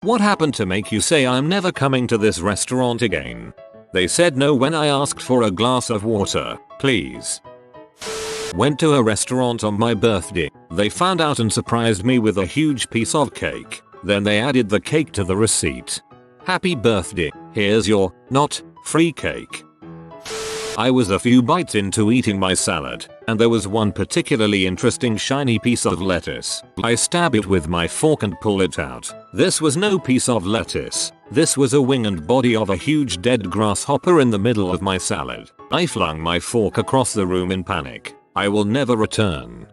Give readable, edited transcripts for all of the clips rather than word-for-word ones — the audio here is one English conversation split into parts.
What happened to make you say I'm never coming to this restaurant again? They said no when I asked for a glass of water, please. Went to a restaurant on my birthday. They found out and surprised me with a huge piece of cake. Then they added the cake to the receipt. Happy birthday, here's your, not, free cake. I was a few bites into eating my salad, and there was one particularly interesting shiny piece of lettuce. I stab it with my fork and pull it out. This was no piece of lettuce. This was a wing and body of a huge dead grasshopper in the middle of my salad. I flung my fork across the room in panic. I will never return.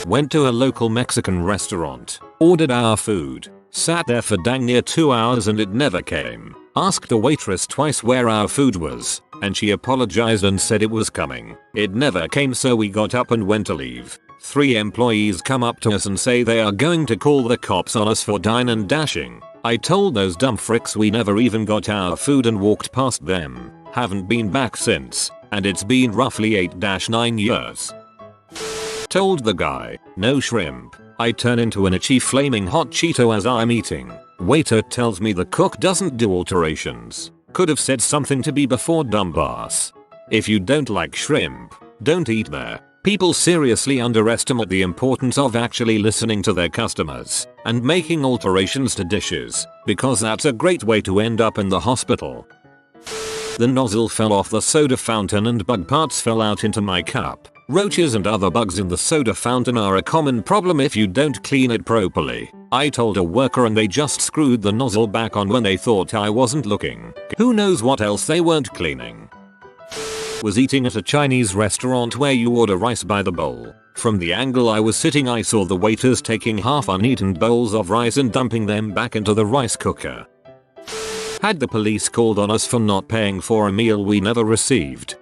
Went to a local Mexican restaurant, ordered our food, sat there for dang near 2 hours and it never came. Asked the waitress twice where our food was, and she apologized and said it was coming. It never came, so we got up and went to leave. 3 employees come up to us and say they are going to call the cops on us for dine and dashing. I told those dumb fricks we never even got our food and walked past them. Haven't been back since, and it's been roughly 8-9 years. Told the guy, no shrimp. I turn into an itchy flaming hot Cheeto as I'm eating. Waiter tells me the cook doesn't do alterations. Could have said something to me before, dumbass. If you don't like shrimp, don't eat there. People seriously underestimate the importance of actually listening to their customers and making alterations to dishes, because that's a great way to end up in the hospital. The nozzle fell off the soda fountain and bug parts fell out into my cup. Roaches and other bugs in the soda fountain are a common problem if you don't clean it properly. I told a worker and they just screwed the nozzle back on when they thought I wasn't looking. Who knows what else they weren't cleaning. Was eating at a Chinese restaurant where you order rice by the bowl. From the angle I was sitting, I saw the waiters taking half uneaten bowls of rice and dumping them back into the rice cooker. Had the police called on us for not paying for a meal we never received.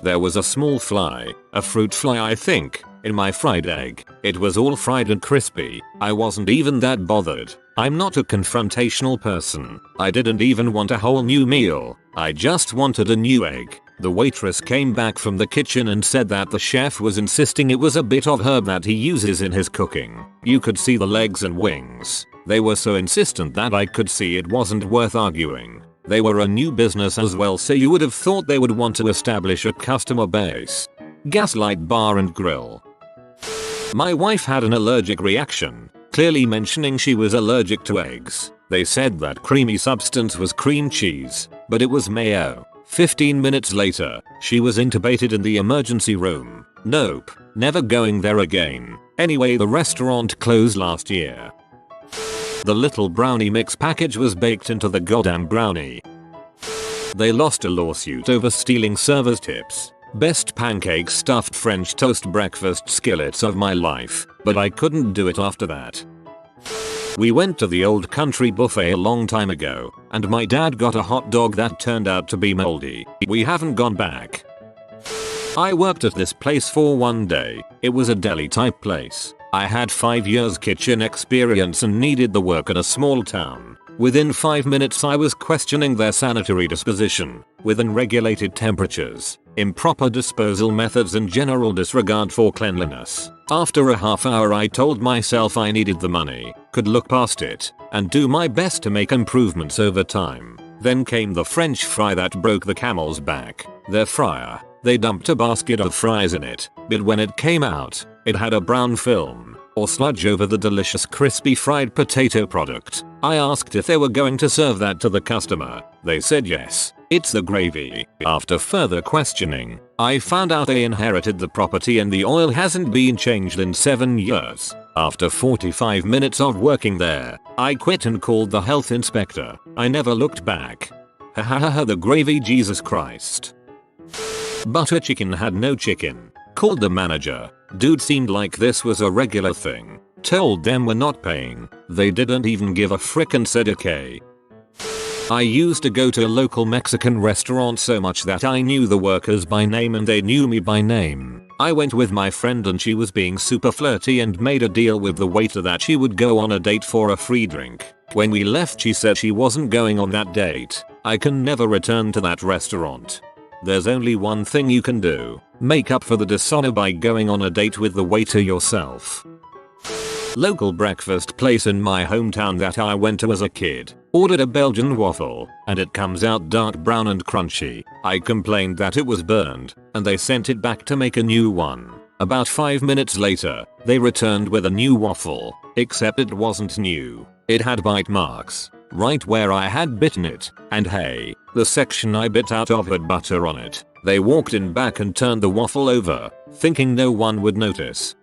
There was a small fly, a fruit fly I think, in my fried egg. It was all fried and crispy. I wasn't even that bothered. I'm not a confrontational person. I didn't even want a whole new meal. I just wanted a new egg. The waitress came back from the kitchen and said that the chef was insisting it was a bit of herb that he uses in his cooking. You could see the legs and wings. They were so insistent that I could see it wasn't worth arguing. They were a new business as well, so you would have thought they would want to establish a customer base. Gaslight bar and grill. My wife had an allergic reaction, clearly mentioning she was allergic to eggs. They said that creamy substance was cream cheese, but it was mayo. 15 minutes later, she was intubated in the emergency room. Nope, never going there again. Anyway, the restaurant closed last year. The little brownie mix package was baked into the goddamn brownie. They lost a lawsuit over stealing servers' tips. Best pancake stuffed French toast breakfast skillets of my life, but I couldn't do it after that. We went to the old country buffet a long time ago, and my dad got a hot dog that turned out to be moldy. We haven't gone back. I worked at this place for one day. It was a deli type place. I had 5 years kitchen experience and needed the work at a small town. Within 5 minutes I was questioning their sanitary disposition, with unregulated temperatures, improper disposal methods and general disregard for cleanliness. After a half hour I told myself I needed the money, could look past it, and do my best to make improvements over time. Then came the French fry that broke the camel's back. Their fryer. They dumped a basket of fries in it, but when it came out, it had a brown film, or sludge over the delicious crispy fried potato product. I asked if they were going to serve that to the customer. They said yes, it's the gravy. After further questioning, I found out they inherited the property and the oil hasn't been changed in 7 years. After 45 minutes of working there, I quit and called the health inspector. I never looked back. Hahaha, the gravy, Jesus Christ. Butter chicken had no chicken. Called the manager. Dude seemed like this was a regular thing. Told them we're not paying. They didn't even give a frick and said okay. I used to go to a local Mexican restaurant so much that I knew the workers by name and they knew me by name. I went with my friend and she was being super flirty and made a deal with the waiter that she would go on a date for a free drink. When we left she said she wasn't going on that date. I can never return to that restaurant. There's only one thing you can do. Make up for the dishonor by going on a date with the waiter yourself. Local breakfast place in my hometown that I went to as a kid. Ordered a Belgian waffle, and it comes out dark brown and crunchy. I complained that it was burned, and they sent it back to make a new one. About 5 minutes later, they returned with a new waffle, except it wasn't new. It had bite marks, right where I had bitten it, and hey, the section I bit out of had butter on it. They walked in back and turned the waffle over, thinking no one would notice.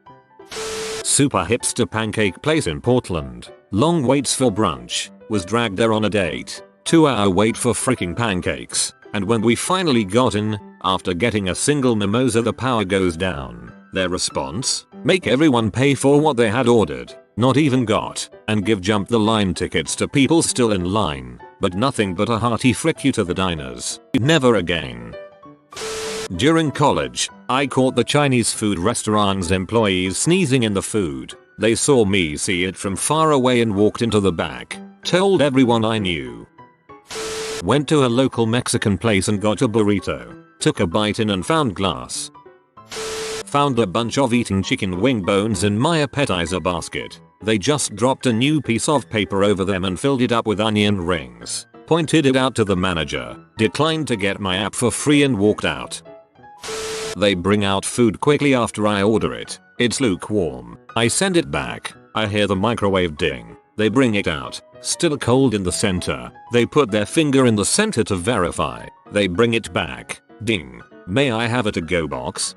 Super hipster pancake place in Portland. Long waits for brunch. Was dragged there on a date. 2-hour wait for freaking pancakes. And when we finally got in, after getting a single mimosa, the power goes down. Their response? Make everyone pay for what they had ordered. Not even got. And give jump the line tickets to people still in line. But nothing but a hearty frick you to the diners. Never again. During college, I caught the Chinese food restaurant's employees sneezing in the food. They saw me see it from far away and walked into the back. Told everyone I knew. Went to a local Mexican place and got a burrito. Took a bite in and found glass. Found a bunch of eating chicken wing bones in my appetizer basket. They just dropped a new piece of paper over them and filled it up with onion rings. Pointed it out to the manager. Declined to get my app for free and walked out. They bring out food quickly after I order it. It's lukewarm. I send it back. I hear the microwave ding. They bring it out. Still cold in the center. They put their finger in the center to verify. They bring it back. Ding. May I have a to-go box?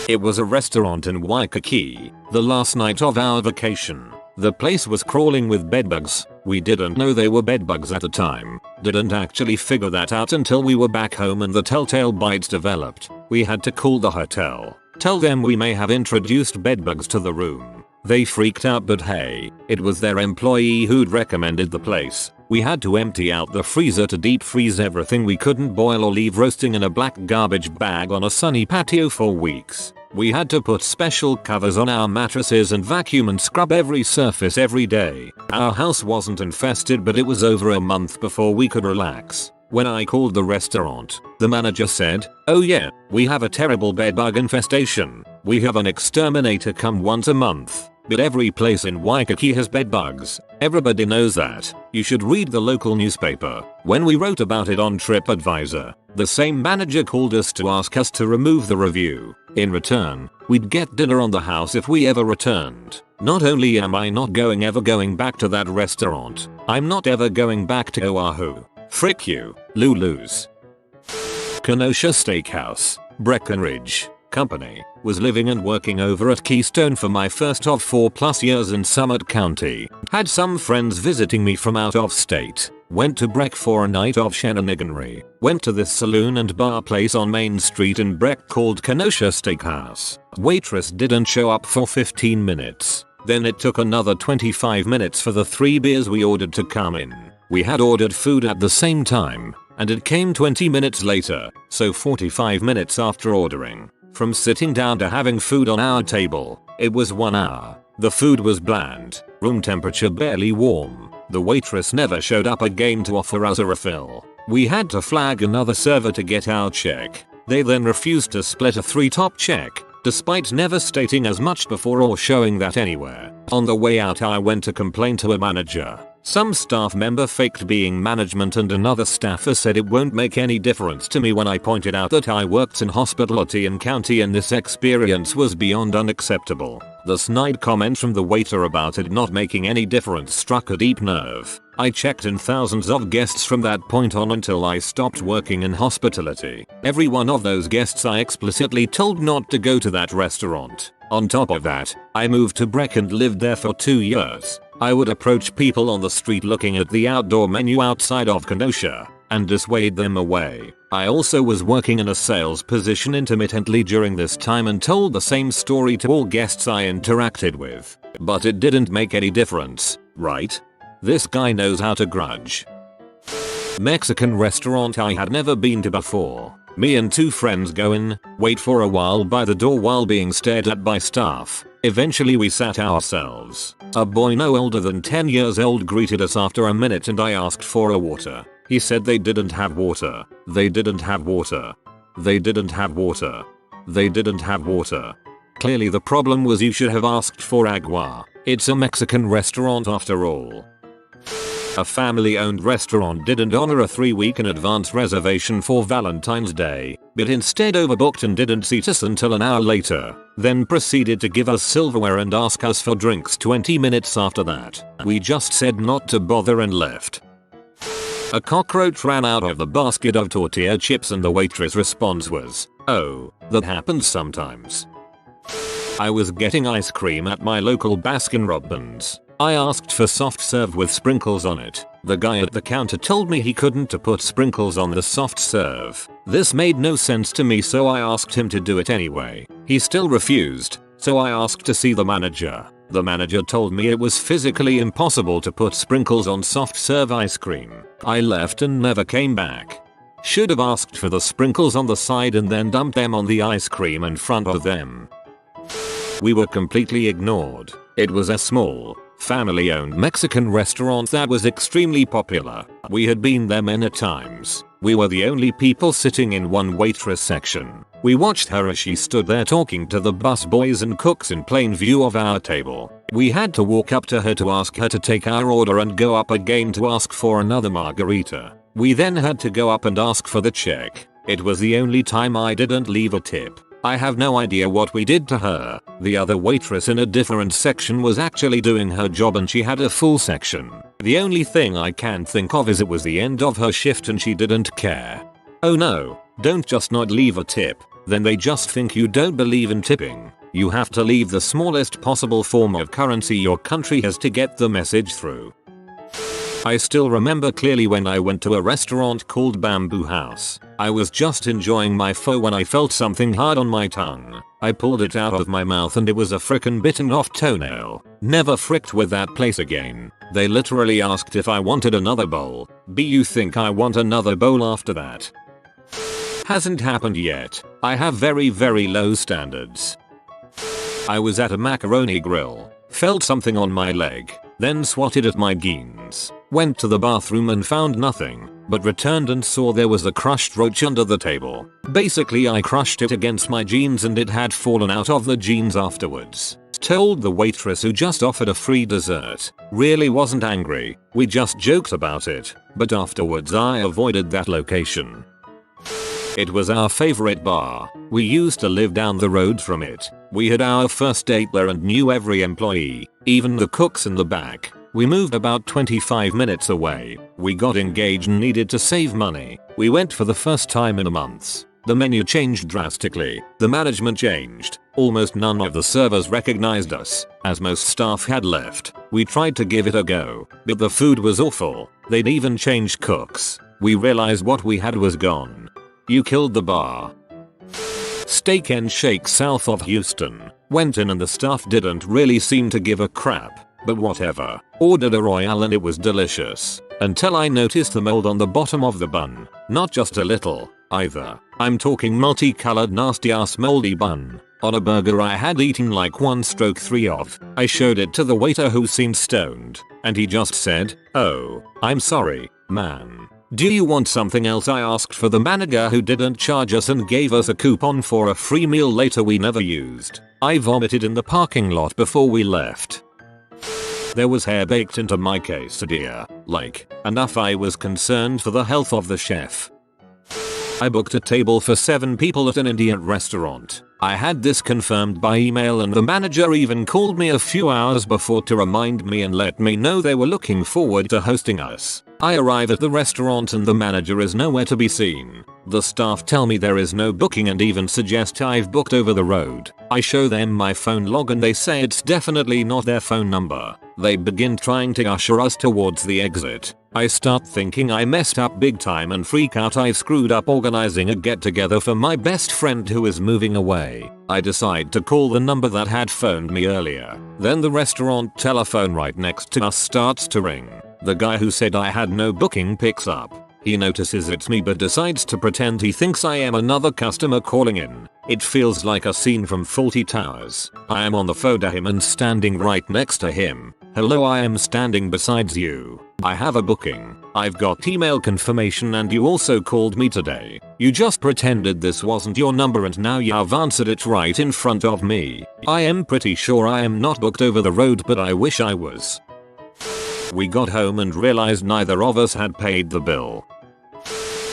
It was a restaurant in Waikiki. The last night of our vacation. The place was crawling with bedbugs. We didn't know they were bedbugs at the time. Didn't actually figure that out until we were back home and the telltale bites developed. We had to call the hotel. Tell them we may have introduced bedbugs to the room. They freaked out, but hey, it was their employee who'd recommended the place. We had to empty out the freezer to deep freeze everything we couldn't boil or leave roasting in a black garbage bag on a sunny patio for weeks. We had to put special covers on our mattresses and vacuum and scrub every surface every day. Our house wasn't infested, but it was over a month before we could relax. When I called the restaurant, the manager said, "Oh yeah, we have a terrible bedbug infestation. We have an exterminator come once a month. But every place in Waikiki has bedbugs. Everybody knows that. You should read the local newspaper." When we wrote about it on TripAdvisor, the same manager called us to ask us to remove the review. In return, we'd get dinner on the house if we ever returned. Not only am I not ever going back to that restaurant, I'm not ever going back to Oahu. Frick you, Lulu's. Kenosha Steakhouse, Breckenridge Company. Was living and working over at Keystone for my first of 4+ years in Summit County. Had some friends visiting me from out of state. Went to Breck for a night of shenaniganry. Went to this saloon and bar place on Main Street in Breck called Kenosha Steakhouse. Waitress didn't show up for 15 minutes. Then it took another 25 minutes for the 3 beers we ordered to come in. We had ordered food at the same time, and it came 20 minutes later, so 45 minutes after ordering. From sitting down to having food on our table, it was 1 hour. The food was bland, room temperature barely warm. The waitress never showed up again to offer us a refill. We had to flag another server to get our check. They then refused to split a 3-top check, despite never stating as much before or showing that anywhere. On the way out, I went to complain to a manager. Some staff member faked being management and another staffer said it won't make any difference to me when I pointed out that I worked in hospitality in county and this experience was beyond unacceptable. The snide comment from the waiter about it not making any difference struck a deep nerve. I checked in thousands of guests from that point on until I stopped working in hospitality. Every one of those guests I explicitly told not to go to that restaurant. On top of that, I moved to Breck and lived there for 2 years. I would approach people on the street looking at the outdoor menu outside of Kenosha and dissuade them away. I also was working in a sales position intermittently during this time and told the same story to all guests I interacted with. But it didn't make any difference, right? This guy knows how to grudge. Mexican restaurant I had never been to before. Me and 2 friends go in, wait for a while by the door while being stared at by staff. Eventually we sat ourselves. A boy no older than 10 years old greeted us after a minute and I asked for a water. He said they didn't have water. They didn't have water. They didn't have water. They didn't have water. Clearly the problem was you should have asked for agua. It's a Mexican restaurant after all. A family-owned restaurant didn't honor a 3-week in advance reservation for Valentine's Day, but instead overbooked and didn't seat us until an hour later, then proceeded to give us silverware and ask us for drinks 20 minutes after that. We just said not to bother and left. A cockroach ran out of the basket of tortilla chips and the waitress' response was, "Oh, that happens sometimes." I was getting ice cream at my local Baskin-Robbins. I asked for soft serve with sprinkles on it. The guy at the counter told me he couldn't put sprinkles on the soft serve. This made no sense to me, so I asked him to do it anyway. He still refused, so I asked to see the manager. The manager told me it was physically impossible to put sprinkles on soft serve ice cream. I left and never came back. Should have asked for the sprinkles on the side and then dumped them on the ice cream in front of them. We were completely ignored. It was a small, family-owned Mexican restaurant that was extremely popular. We had been there many times. We were the only people sitting in one waitress section. We watched her as she stood there talking to the busboys and cooks in plain view of our table. We had to walk up to her to ask her to take our order and go up again to ask for another margarita. We then had to go up and ask for the check. It was the only time I didn't leave a tip. I have no idea what we did to her. The other waitress in a different section was actually doing her job and she had a full section. The only thing I can think of is it was the end of her shift and she didn't care. Oh no, don't just not leave a tip. Then they just think you don't believe in tipping. You have to leave the smallest possible form of currency your country has to get the message through. I still remember clearly when I went to a restaurant called Bamboo House. I was just enjoying my pho when I felt something hard on my tongue. I pulled it out of my mouth and it was a frickin' bitten off toenail. Never fricked with that place again. They literally asked if I wanted another bowl. You think I want another bowl after that? Hasn't happened yet. I have very low standards. I was at a macaroni grill. Felt something on my leg. Then swatted at my jeans. Went to the bathroom and found nothing, but returned and saw there was a crushed roach under the table. Basically I crushed it against my jeans and it had fallen out of the jeans afterwards. Told the waitress who just offered a free dessert. Really wasn't angry, we just joked about it, but afterwards I avoided that location. It was our favorite bar. We used to live down the road from it. We had our first date there and knew every employee, even the cooks in the back. We moved about 25 minutes away. We got engaged and needed to save money. We went for the first time in months. The menu changed drastically. The management changed. Almost none of the servers recognized us, as most staff had left. We tried to give it a go, but the food was awful. They'd even changed cooks. We realized what we had was gone. You killed the bar. Steak and Shake south of Houston. Went in and the staff didn't really seem to give a crap. But whatever. Ordered a Royale and it was delicious. Until I noticed the mold on the bottom of the bun. Not just a little, either. I'm talking multicolored nasty ass moldy bun. On a burger I had eaten like 1/3 of. I showed it to the waiter who seemed stoned. And he just said, "Oh, I'm sorry, man. Do you want something else?" I asked for the manager who didn't charge us and gave us a coupon for a free meal later we never used. I vomited in the parking lot before we left. There was hair baked into my quesadilla. Like, enough I was concerned for the health of the chef. I booked a table for 7 people at an Indian restaurant. I had this confirmed by email and the manager even called me a few hours before to remind me and let me know they were looking forward to hosting us. I arrive at the restaurant and the manager is nowhere to be seen. The staff tell me there is no booking and even suggest I've booked over the road. I show them my phone log and they say it's definitely not their phone number. They begin trying to usher us towards the exit. I start thinking I messed up big time and freak out I've screwed up organizing a get together for my best friend who is moving away. I decide to call the number that had phoned me earlier. Then the restaurant telephone right next to us starts to ring. The guy who said I had no booking picks up. He notices it's me but decides to pretend he thinks I am another customer calling in. It feels like a scene from Fawlty Towers. I am on the phone to him and standing right next to him. "Hello, I am standing beside you. I have a booking. I've got email confirmation and you also called me today. You just pretended this wasn't your number and now you've answered it right in front of me. I am pretty sure I am not booked over the road, but I wish I was. We got home and realized neither of us had paid the bill.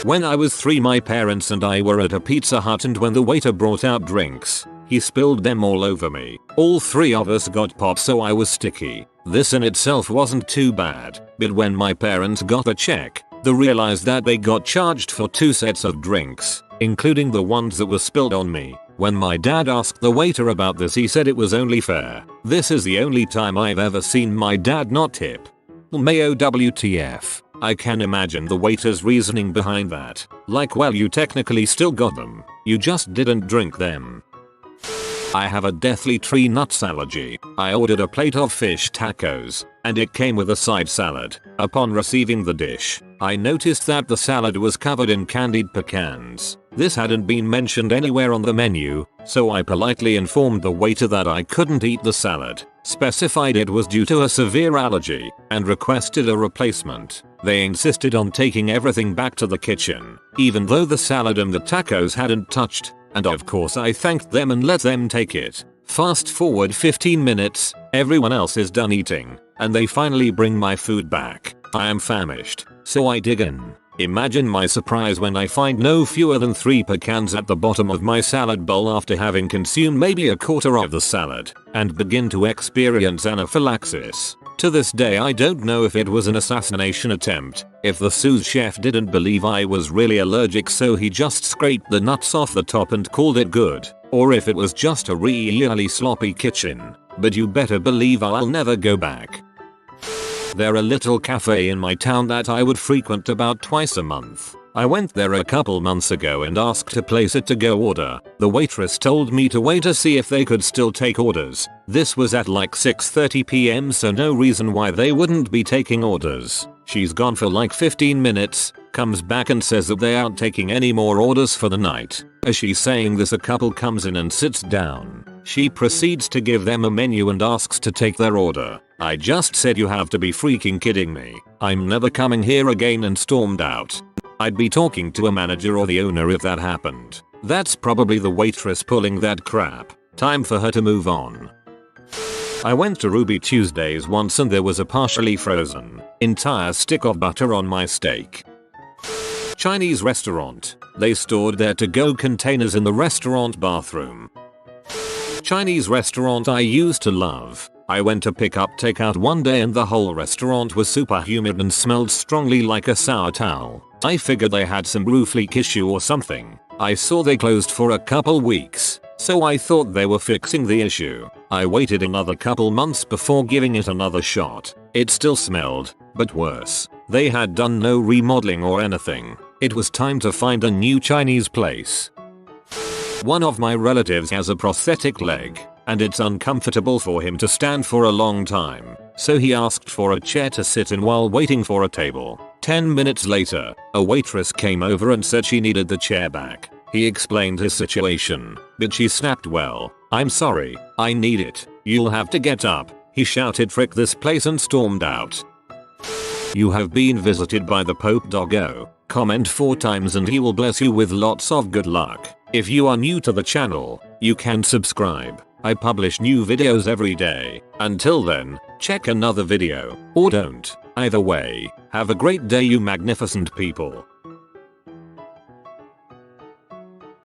When I was 3, my parents and I were at a Pizza Hut, and when the waiter brought out drinks, he spilled them all over me. All 3 of us got pop, so I was sticky. This in itself wasn't too bad, but when my parents got a check, they realized that they got charged for 2 sets of drinks, including the ones that were spilled on me. When my dad asked the waiter about this, he said it was only fair. This is the only time I've ever seen my dad not tip. Mayo WTF. I can imagine the waiter's reasoning behind that. Like, well, you technically still got them. You just didn't drink them. I have a deathly tree nuts allergy. I ordered a plate of fish tacos, and it came with a side salad. Upon receiving the dish, I noticed that the salad was covered in candied pecans. This hadn't been mentioned anywhere on the menu, so I politely informed the waiter that I couldn't eat the salad, specified it was due to a severe allergy, and requested a replacement. They insisted on taking everything back to the kitchen, even though the salad and the tacos hadn't touched. And of course I thanked them and let them take it. Fast forward 15 minutes, everyone else is done eating, and they finally bring my food back. I am famished, so I dig in. Imagine my surprise when I find no fewer than 3 pecans at the bottom of my salad bowl after having consumed maybe a quarter of the salad, and begin to experience anaphylaxis. To this day I don't know if it was an assassination attempt, if the sous chef didn't believe I was really allergic so he just scraped the nuts off the top and called it good, or if it was just a really sloppy kitchen. But you better believe I'll never go back. There's a little cafe in my town that I would frequent about twice a month. I went there a couple months ago and asked to place a to-go order. The waitress told me to wait to see if they could still take orders. This was at like 6:30 p.m, so no reason why they wouldn't be taking orders. She's gone for like 15 minutes, comes back and says that they aren't taking any more orders for the night. As she's saying this, a couple comes in and sits down. She proceeds to give them a menu and asks to take their order. I just said, you have to be freaking kidding me. I'm never coming here again, and stormed out. I'd be talking to a manager or the owner if that happened. That's probably the waitress pulling that crap. Time for her to move on. I went to Ruby Tuesdays once and there was a partially frozen entire stick of butter on my steak. Chinese restaurant. They stored their to-go containers in the restaurant bathroom. Chinese restaurant I used to love. I went to pick up takeout one day and the whole restaurant was super humid and smelled strongly like a sour towel. I figured they had some roof leak issue or something. I saw they closed for a couple weeks, so I thought they were fixing the issue. I waited another couple months before giving it another shot. It still smelled, but worse. They had done no remodeling or anything. It was time to find a new Chinese place. One of my relatives has a prosthetic leg, and it's uncomfortable for him to stand for a long time, so he asked for a chair to sit in while waiting for a table. 10 minutes later, a waitress came over and said she needed the chair back. He explained his situation, but she snapped, "Well, I'm sorry, I need it. You'll have to get up." He shouted, "Frick this place," and stormed out. You have been visited by the Pope Doggo. Comment 4 times and he will bless you with lots of good luck. If you are new to the channel, you can subscribe. I publish new videos every day. Until then, check another video, or don't. Either way, have a great day, you magnificent people.